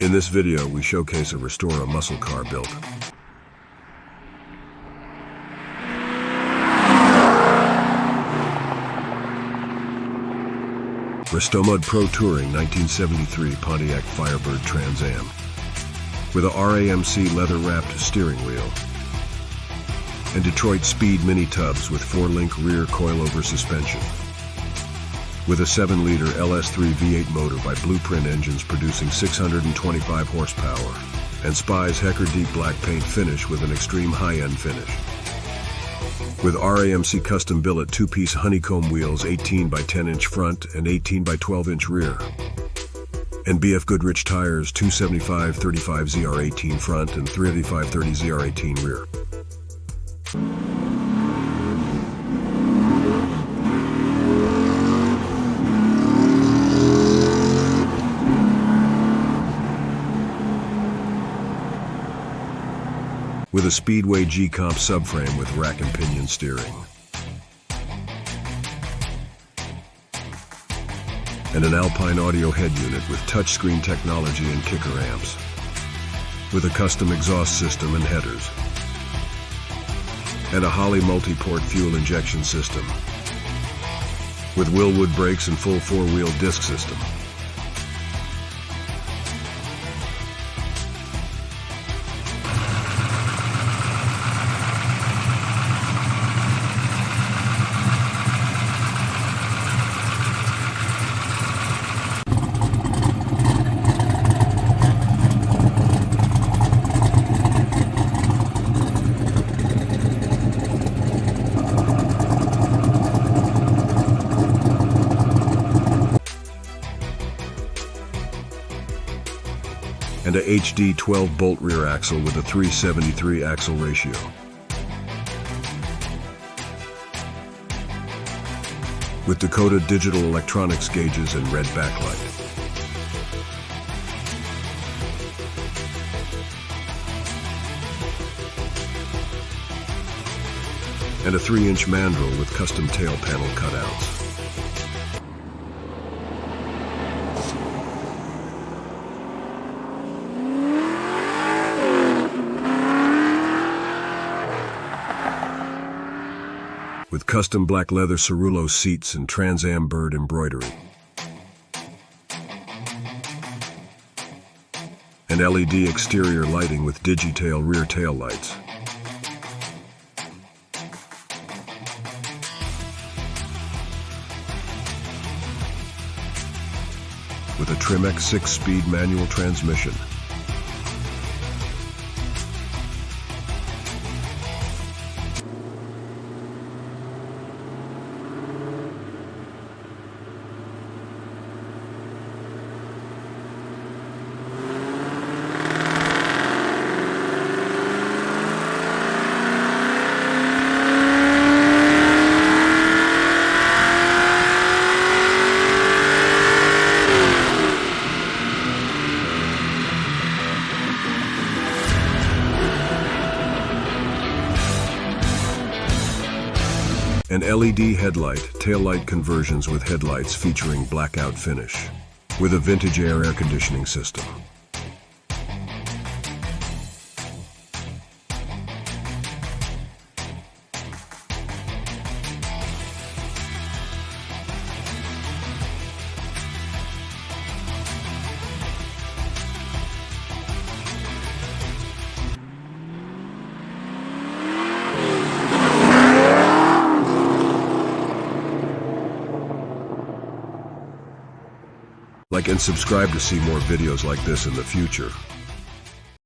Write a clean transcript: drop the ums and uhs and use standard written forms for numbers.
In this video, we showcase a Restomod muscle car built. Restomod Pro Touring 1973 Pontiac FIREBIRD Trans Am with a RAMC leather-wrapped steering wheel and Detroit Speed mini tubs with 4-link rear coilover suspension. With a 7-liter LS3 V8 motor by Blueprint Engines producing 625 horsepower and Spy's Hecker deep black paint finish with an extreme high-end finish. With RAMC custom billet 2-piece honeycomb wheels 18 by 10-inch front and 18 by 12-inch rear. And BF Goodrich tires 275/35 ZR18 front and 385/30 ZR18 rear. With a Speedway G-Comp subframe with rack and pinion steering. And an Alpine audio head unit with touchscreen technology and kicker amps. With a custom exhaust system and headers. And a Holley multi-port fuel injection system. With Willwood brakes and full 4-wheel disc system. And a HD 12-bolt rear axle with a 373 axle ratio. With Dakota digital electronics gauges and red backlight. And a 3-inch mandrel with custom tail panel cutouts. With custom black leather Cerullo seats and Trans Am bird embroidery. And LED exterior lighting with Digitail rear tail lights. With a Trim X 6-speed manual transmission. And LED headlight, taillight conversions with headlights featuring blackout finish, with a vintage air conditioning system. Like and subscribe to see more videos like this in the future.